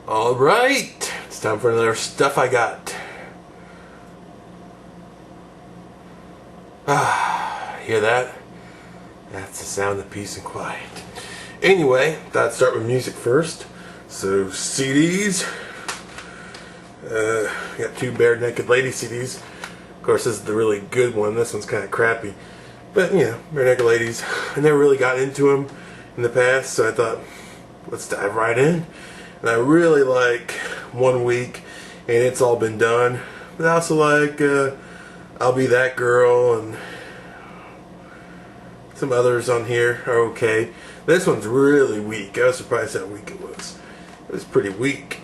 Alright, it's time for another Stuff I Got. Hear that? That's the sound of peace and quiet. Anyway, thought I'd start with music first. So, CDs. Got two Bare Naked Lady CDs. Of course, this is the really good one. This one's kind of crappy. But, you know, Bare Naked Ladies. I never really got into them in the past, so I thought, let's dive right in. And I really like 1 Week, and It's All Been Done. But I also like I'll Be That Girl, and some others on here are okay. This one's really weak. I was surprised how weak it was. It was pretty weak.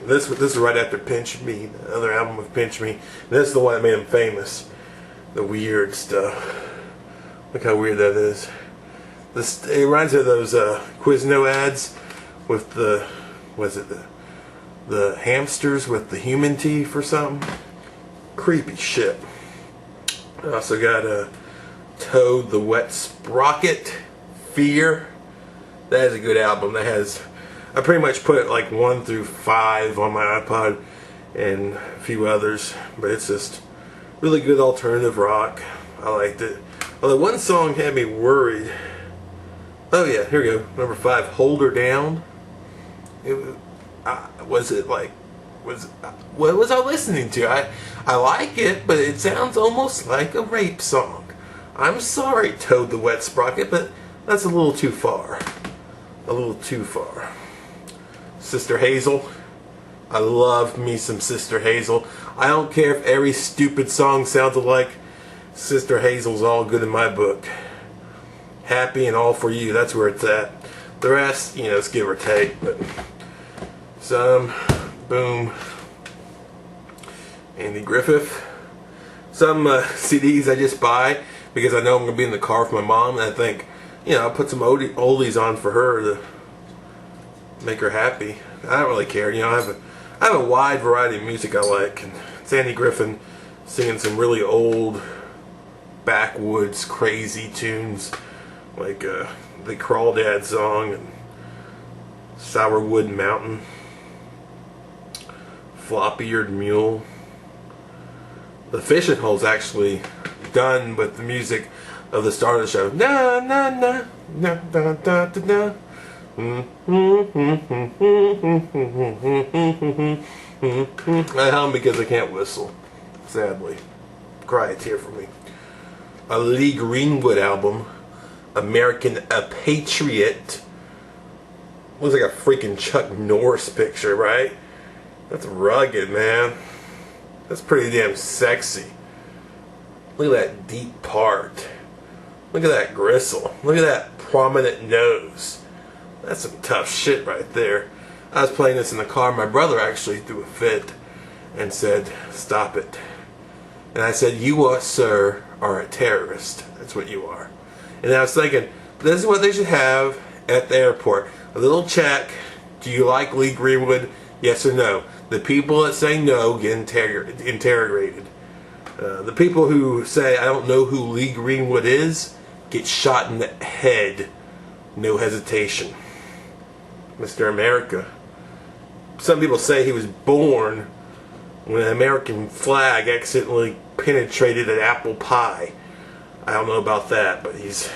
This is right after Pinch Me, the other album with Pinch Me. This is the one that made him famous. The weird stuff. Look how weird that is. It reminds me of those Quizno ads with the, was it the hamsters with the human teeth or something? Creepy shit. I also got Toad the Wet Sprocket, Fear. That is a good album. That has, I pretty much put it like 1 through 5 on my iPod and a few others, but it's just really good alternative rock. I liked it. Although one song had me worried. Oh yeah, here we go. Number 5, Hold Her Down. What was I listening to? I like it, but it sounds almost like a rape song. I'm sorry, Toad the Wet Sprocket, but that's a little too far. A little too far. Sister Hazel. I love me some Sister Hazel. I don't care if every stupid song sounds like Sister Hazel's all good in my book. Happy and All For You, that's where it's at. The rest, you know, it's give or take, but some, boom, Andy Griffith. Some CDs I just buy because I know I'm going to be in the car with my mom, and I think, you know, I'll put some oldies on for her to make her happy. I don't really care, you know, I have a wide variety of music I like, and it's Andy Griffith singing some really old backwoods crazy tunes like the Crawdad song and Sourwood Mountain, Flop-Eared Mule. The Fishing Hole's actually done with the music of the start of the show. Na na na na da da da da. I hum because I can't whistle, sadly. Cry a tear for me. A Lee Greenwood album, American A Patriot. Looks like a freaking Chuck Norris picture, right? That's rugged, man. That's pretty damn sexy. Look at that deep part. Look at that gristle. Look at that prominent nose. That's some tough shit right there. I was playing this in the car. My brother actually threw a fit and said, "Stop it." And I said, "You, sir, are a terrorist. That's what you are." And I was thinking, this is what they should have at the airport. A little check. Do you like Lee Greenwood? Yes or no. The people that say no get interrogated. The people who say, I don't know who Lee Greenwood is, get shot in the head. No hesitation. Mr. America. Some people say he was born when an American flag accidentally penetrated an apple pie. I don't know about that, but he's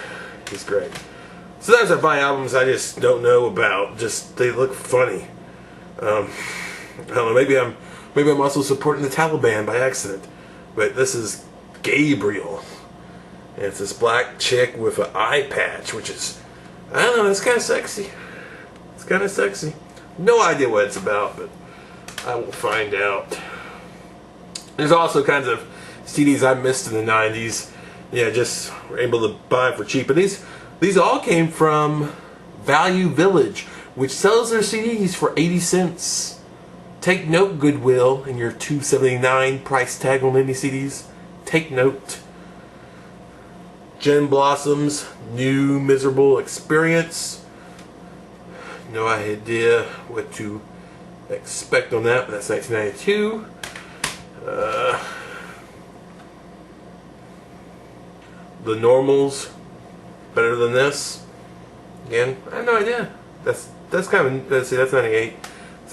great. Sometimes I buy albums I just don't know about. Just they look funny. I don't know. Maybe I'm also supporting the Taliban by accident. But this is Gabriel, and it's this black chick with an eye patch, which is, I don't know. It's kind of sexy. It's kind of sexy. No idea what it's about, but I will find out. There's also kinds of CDs I missed in the 90s. Yeah, just were able to buy for cheap. And these all came from Value Village, which sells their CDs for 80 cents. Take note, Goodwill, in your $2.79 price tag on any CDs. Take note. Jen Blossom's New Miserable Experience. No idea what to expect on that, but that's 1992. The Normals, Better Than This. Again, I have no idea. That's kind of, let's see, that's 98.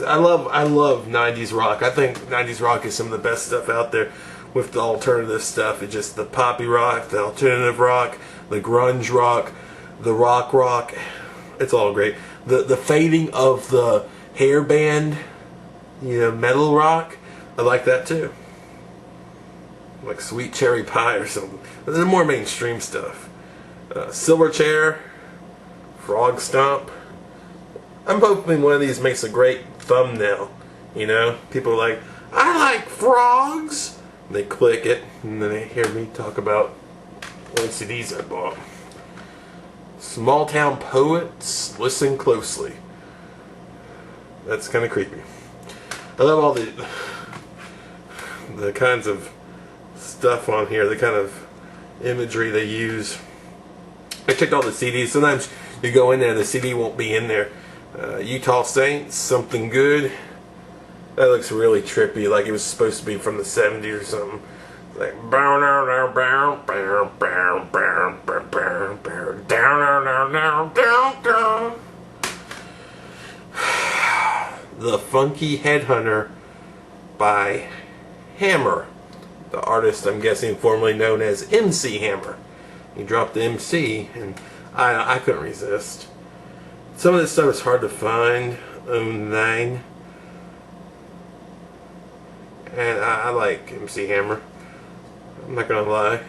I love 90s rock. I think 90s rock is some of the best stuff out there with the alternative stuff. It's just the poppy rock, the alternative rock, the grunge rock, the rock. It's all great. The fading of the hairband, metal rock. I like that too. Like Sweet Cherry Pie or something. But the more mainstream stuff. Silverchair, Frog Stomp. I'm hoping one of these makes a great thumbnail. People are like, I like frogs. They click it, and then they hear me talk about old CDs I bought. Small Town Poets, Listen Closely. That's kind of creepy. I love all the kinds of stuff on here, the kind of imagery they use. I checked all the CDs. Sometimes you go in there and the CD won't be in there. Utah Saints, Something Good. That looks really trippy, like it was supposed to be from the 70s or something. Like The Funky Headhunter by Hammer. The artist, I'm guessing, formerly known as MC Hammer. He dropped the MC, and I couldn't resist. Some of this stuff is hard to find online. And I like MC Hammer. I'm not gonna lie.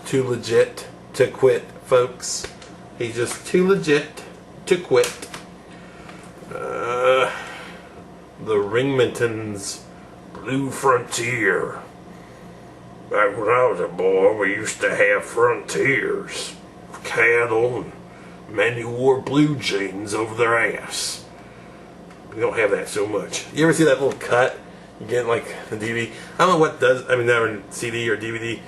Too legit to quit, folks. He's just too legit to quit. The Ringmentons, Blue Frontier. Back when I was a boy, we used to have frontiers. Cattle, and men who wore blue jeans over their ass. We don't have that so much. You ever see that little cut? You get like the DVD. I don't know what does. I mean, never CD or DVD.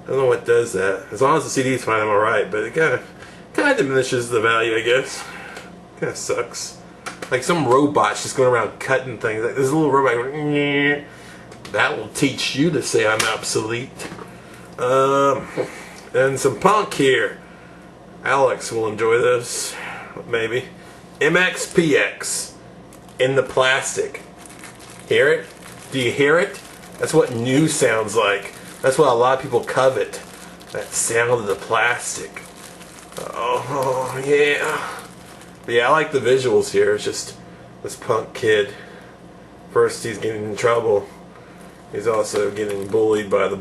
I don't know what does that. As long as the CD is fine, I'm alright. But it kind of diminishes the value, I guess. Kind of sucks. Like some robots just going around cutting things. Like this little robot going, nyeh. That will teach you to say I'm obsolete. And some punk here. Alex will enjoy this, maybe. MXPX in the plastic. Hear it? Do you hear it? That's what new sounds like. That's what a lot of people covet. That sound of the plastic. Oh, yeah. But yeah, I like the visuals here. It's just this punk kid. First, he's getting in trouble. He's also getting bullied by the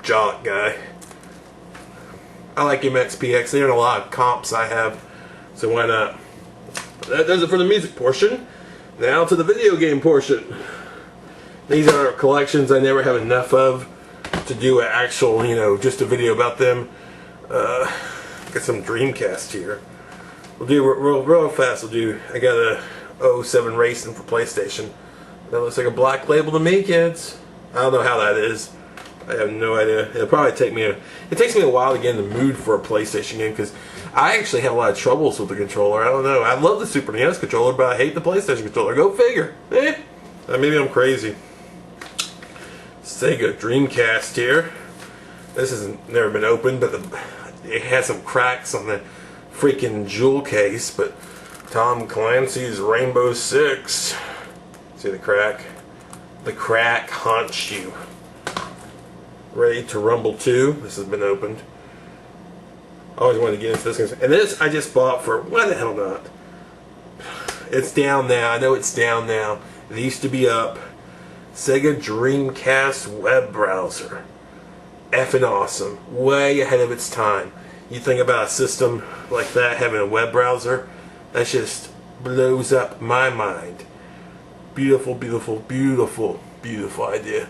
jock guy. I like MXPX. They're in a lot of comps I have, so why not? That does it for the music portion. Now to the video game portion. These are collections I never have enough of to do an actual, just a video about them. Got some Dreamcast here. We'll do real fast. I got a 07 Racing for PlayStation. That looks like a black label to me, kids. I don't know how that is. I have no idea. It'll probably take me it takes me a while to get in the mood for a PlayStation game because I actually have a lot of troubles with the controller. I don't know. I love the Super NES controller, but I hate the PlayStation controller. Go figure. Maybe I'm crazy. Sega Dreamcast here. This has never been opened, but it has some cracks on the freaking jewel case. But Tom Clancy's Rainbow Six. See the crack? The crack haunts you. Ready to Rumble 2. This has been opened. I always wanted to get into this. And this I just bought for, why the hell not? It's down now. I know it's down now. It used to be up. Sega Dreamcast web browser. Effing awesome. Way ahead of its time. You think about a system like that having a web browser, that just blows up my mind. Beautiful, beautiful, beautiful, beautiful idea.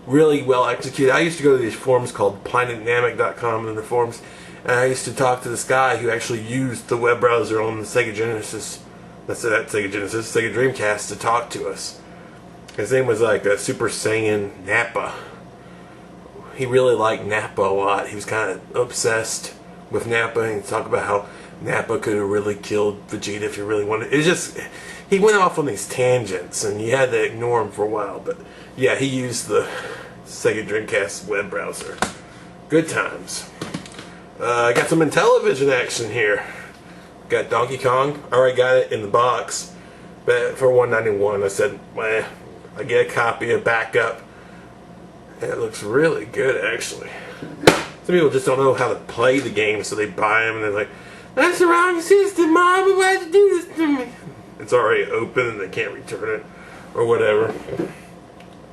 Really well executed. I used to go to these forums called planetdynamic.com and the forums, and I used to talk to this guy who actually used the web browser on the Sega Genesis, Sega Dreamcast to talk to us. His name was like a Super Saiyan Nappa. He really liked Nappa a lot. He was kind of obsessed with Nappa, and he'd talk about how Nappa could have really killed Vegeta if he really wanted. It's just, he went off on these tangents, and you had to ignore him for a while. But yeah, he used the Sega Dreamcast web browser. Good times. I got some Intellivision action here. Got Donkey Kong. Already got it in the box. But for $191, I said, well, I get a copy, a backup. And it looks really good, actually. Some people just don't know how to play the game, so they buy them and they're like, that's the wrong system, Mom. Why'd you do this to me? It's already open and they can't return it or whatever.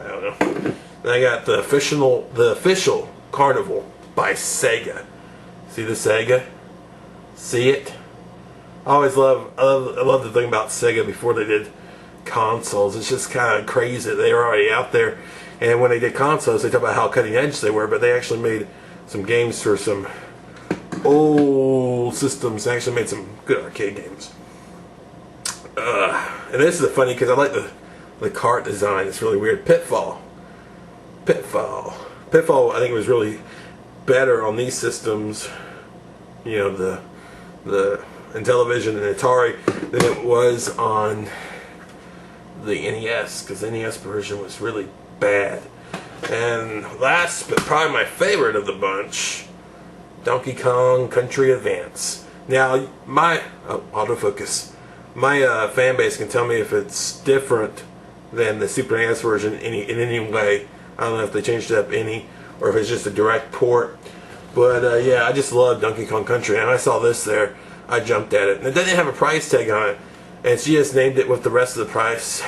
I don't know. Then I got the official Carnival by Sega. See the Sega? See it? I love the thing about Sega before they did consoles. It's just kind of crazy that they were already out there. And when they did consoles, they talk about how cutting edge they were, but they actually made some games for some old systems. They actually made some good arcade games. And this is funny because I like the cart design. It's really weird. Pitfall, I think it was really better on these systems, you know, the Intellivision and Atari, than it was on the NES, because the NES version was really bad. And last, but probably my favorite of the bunch, Donkey Kong Country Advance. Now, my autofocus. My fan base can tell me if it's different than the Super NES version in any way. I don't know if they changed it up any, or if it's just a direct port. But yeah, I just love Donkey Kong Country, and I saw this there, I jumped at it. And it doesn't have a price tag on it, and she just named it with the rest of the price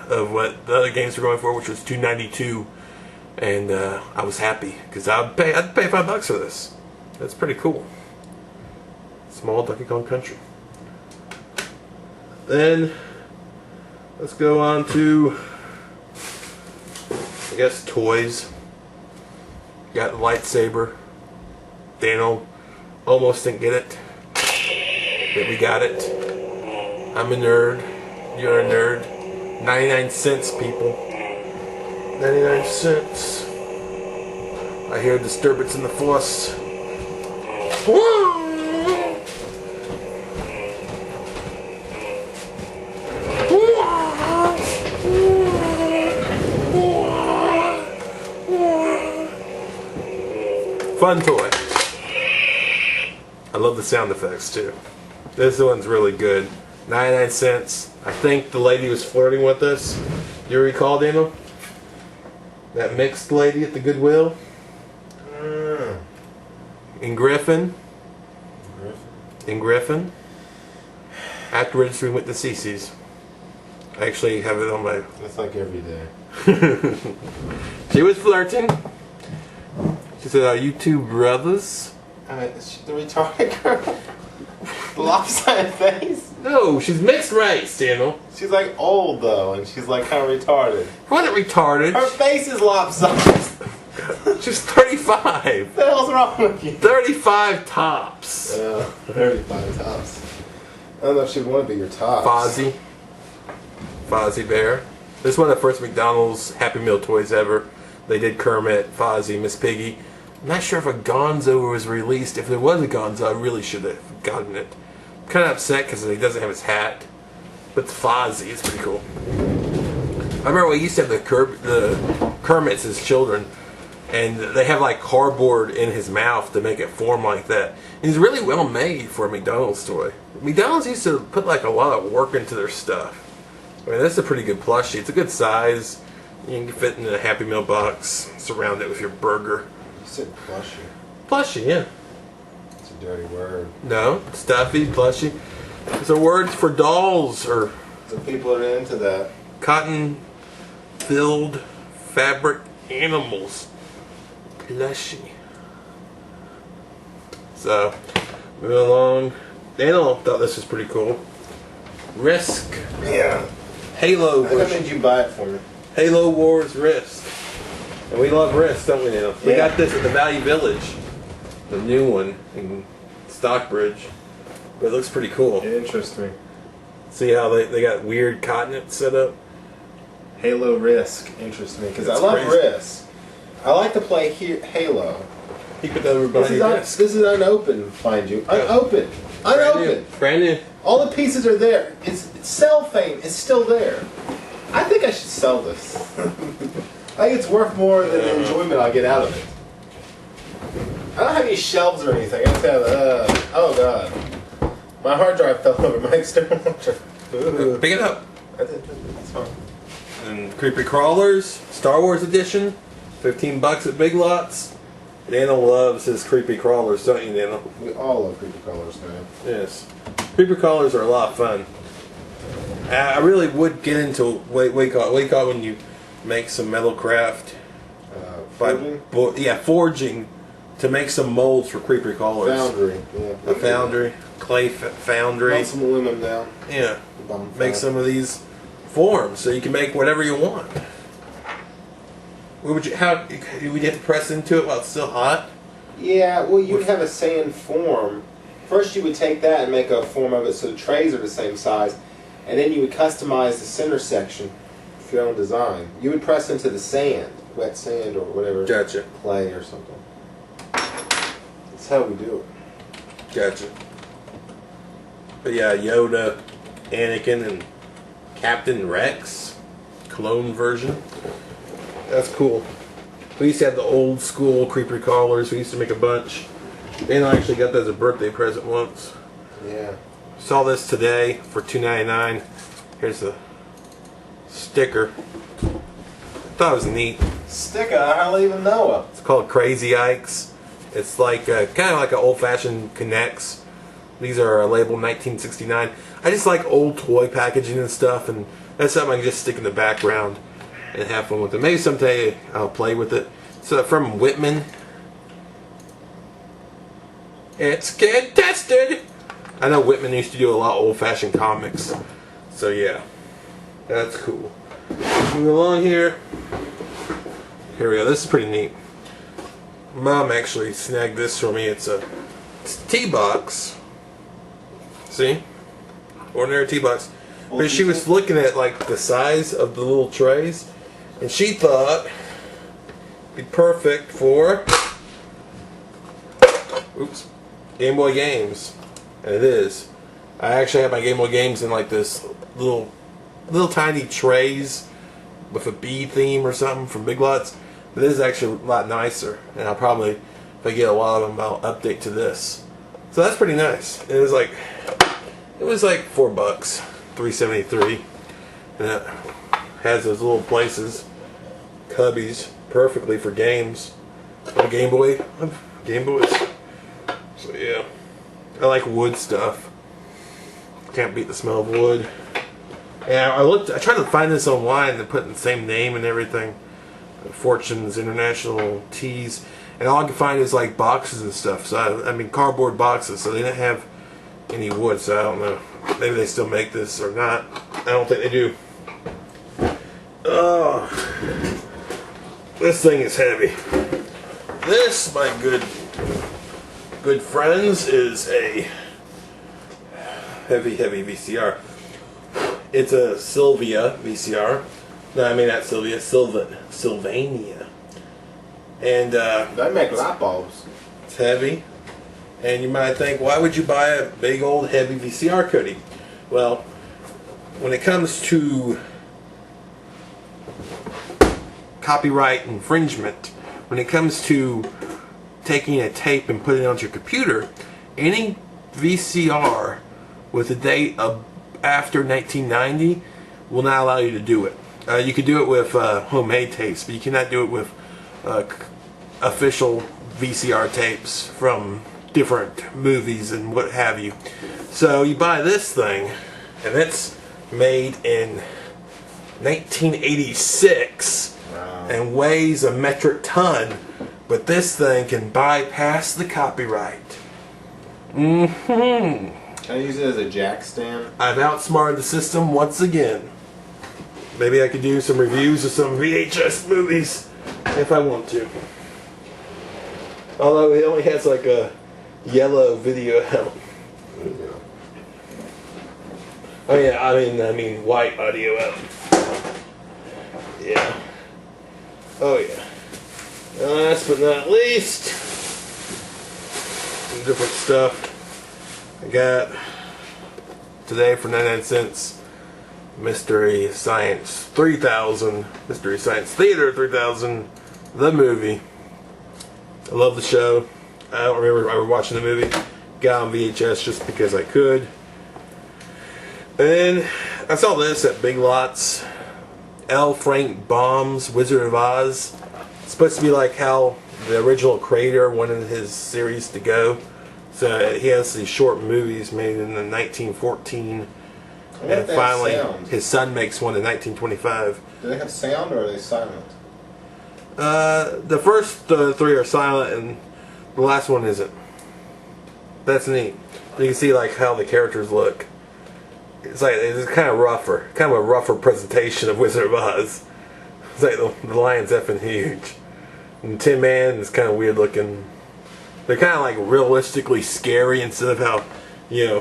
of what the other games were going for, which was $292. And I was happy because I'd pay $5 for this. That's pretty cool. Small Donkey Kong Country. Then let's go on to, I guess, toys. Got the lightsaber. Daniel almost didn't get it, but we got it. I'm a nerd. You're a nerd. 99 cents, people. 99 cents. I hear a disturbance in the force. Fun toy. I love the sound effects too. This one's really good. 99 cents. I think the lady was flirting with us. Do you recall, Daniel? That mixed lady at the Goodwill? In Griffin. In Griffin. Afterwards we went to Cece's. I actually have it on my... That's like every day. She was flirting. She said, are you two brothers? Is she the retarded girl? The lopsided face? No, she's mixed race, Daniel. She's like old though, and she's like kind of retarded. Wasn't retarded. Her face is lopsided. She's 35. What the hell's wrong with you? 35 tops. 35 tops. I don't know if she'd want to be your top. Fozzie Bear. This is one of the first McDonald's Happy Meal toys ever. They did Kermit, Fozzie, Miss Piggy. I'm not sure if a Gonzo was released. If there was a Gonzo, I really should have gotten it. I'm kind of upset because he doesn't have his hat. But Fozzie is pretty cool. I remember we used to have the Kermits as children, and they have like cardboard in his mouth to make it form like that. And he's really well made for a McDonald's toy. McDonald's used to put like a lot of work into their stuff. I mean, that's a pretty good plushie. It's a good size. You can fit in a Happy Meal box, surround it with your burger. You said plushie. Plushie, yeah. It's a dirty word. No, stuffy, plushie. Those are words for dolls or So people are into that. cotton-filled fabric animals. Plushie. So, moving along. Daniel thought this was pretty cool. Risk. Yeah. Halo How version. did you buy it for me? Halo Wars Risk. And we love Risk, don't we, Daniel? We got this at the Valley Village. The new one in Stockbridge. But it looks pretty cool. It interests me. See how they got weird cotton set up? Halo Risk interests me because I That's love crazy. Risk. I like to play Halo. He put that over behind your desk. This is unopened, mind you. Unopened. Unopened. Brand new. All the pieces are there. It's cellophane is still there. I think I should sell this. I think it's worth more than the enjoyment I'll get out of it. I don't have any shelves or anything. I just have, oh god. My hard drive fell over. My external hard drive. Pick it up. That's fine. And Creepy Crawlers, Star Wars Edition, $15 at Big Lots. Daniel loves his Creepy Crawlers, don't you, Daniel? We all love Creepy Crawlers, man. Yes. Creepy Crawlers are a lot of fun. I really would get into what do you call it when you make some metal craft? Forging? Forging to make some molds for Creepy Crawlers. Foundry. Yeah. A foundry, clay foundry. Melt some aluminum down. Yeah. Make some of these forms so you can make whatever you want. Would you have to press into it while it's still hot? Yeah, well, you would have a sand form. First, you would take that and make a form of it so the trays are the same size, and then you would customize the center section for your own design. You would press into the sand, wet sand or whatever, Gotcha. clay or something. That's how we do it. Gotcha. But yeah, Yoda, Anakin, and Captain Rex, clone version. That's cool. We used to have the old school Creepy Crawlers. We used to make a bunch. Dana actually got that as a birthday present once. Yeah. Saw this today for $2.99. Here's the sticker. I thought it was neat. Sticker, I hardly even know it. It's called Crazy Ike's. It's like kind of like an old-fashioned Connects. These are labeled 1969. I just like old toy packaging and stuff, and that's something I can just stick in the background and have fun with it. Maybe someday I'll play with it. So from Whitman. It's get tested. I know Whitman used to do a lot of old-fashioned comics. So yeah, that's cool. Moving along here. Here we go. This is pretty neat. Mom actually snagged this for me. It's a tea box. See? Ordinary tea box. But she was looking at like the size of the little trays, and she thought it'd be perfect for Game Boy games. And it is. I actually have my Game Boy games in like this little tiny trays with a bee theme or something from Big Lots. But this is actually a lot nicer, and I'll probably, if I get a lot of them, I'll update to this. So that's pretty nice. It was like $4, $3.73, and it has those little places, cubbies, perfectly for games. A Game Boy, Game Boys. So yeah, I like wood stuff. Can't beat the smell of wood. And I tried to find this online and put the same name and everything. Fortune's International Teas, and all I could find is like boxes and stuff. So I mean cardboard boxes. So they didn't have any wood. So I don't know. Maybe they still make this or not. I don't think they do. Oh, this thing is heavy. This, my good friends, is a heavy VCR. It's a Sylvia VCR. No, I mean not Sylvia, Sylvania. And They make light bulbs. it's heavy. And you might think, why would you buy a big old heavy VCR, Cody? Well, when it comes to copyright infringement, when it comes to taking a tape and putting it onto your computer, any VCR with a date of after 1990 will not allow you to do it. You could do it with homemade tapes, but you cannot do it with official VCR tapes from different movies and what have you. So you buy this thing, and it's made in 1986 and weighs a metric ton, but this thing can bypass the copyright. Can I use it as a jack stand? I've outsmarted the system once again. Maybe I could do some reviews of some VHS movies if I want to. Although it only has like a yellow video out. Oh yeah, I mean white audio out. Yeah. Oh yeah. And last but not least, some different stuff. I got today for 99 cents. Mystery Science 3000, Mystery Science Theater 3000, the movie. I love the show. I don't remember ever watching the movie. Got on VHS just because I could. And I saw this at Big Lots. L. Frank Baum's Wizard of Oz. It's supposed to be like how the original creator wanted his series to go. So he has these short movies made in the 1914, and finally his son makes one in 1925. Do they have sound or are they silent? The first three are silent, and the last one isn't. That's neat. You can see like how the characters look. It's kind of a rougher presentation of Wizard of Oz. It's like the lion's effing huge, and Tin Man is kind of weird looking. They're kind of like realistically scary instead of how,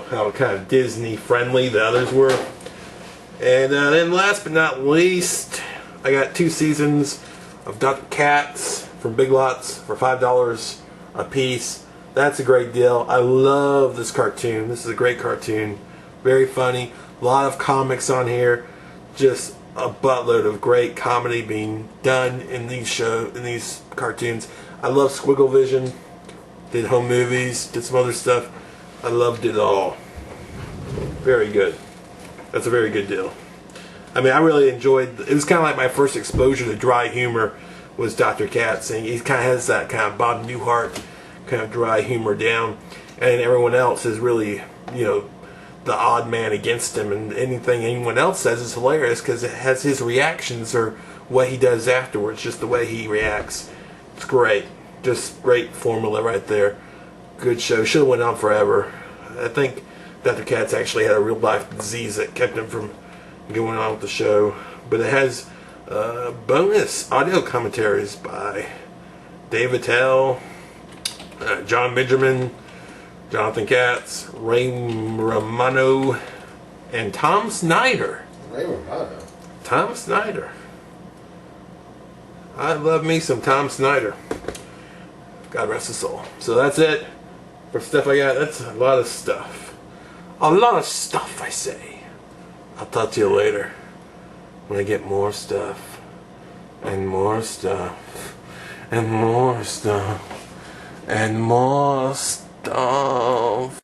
how kind of Disney friendly the others were. And then last but not least, I got 2 seasons of Dr. Katz from Big Lots for $5 a piece. That's a great deal. I love this cartoon. This is a great cartoon. Very funny. A lot of comics on here. Just a buttload of great comedy being done in these cartoons. I love Squiggle Vision. Did home movies. Did some other stuff. I loved it all. Very good. That's a very good deal. I mean, I really enjoyed. It was kind of like my first exposure to dry humor was Dr. Katz. And he kind of has that kind of Bob Newhart kind of dry humor down, and everyone else is really, the odd man against him, and anything anyone else says is hilarious because it has his reactions or what he does afterwards, just the way he reacts. It's great. Just great formula right there. Good show. Should have went on forever. I think Dr. Katz actually had a real life disease that kept him from going on with the show. But it has bonus audio commentaries by Dave Attell, John Benjamin, Jonathan Katz, Ray Romano, and Tom Snyder. Ray Romano? Tom Snyder. I love me some Tom Snyder. God rest his soul. So that's it for stuff I got. That's a lot of stuff. A lot of stuff, I say. I'll talk to you later when I get more stuff. And more stuff. And more stuff. And more stuff.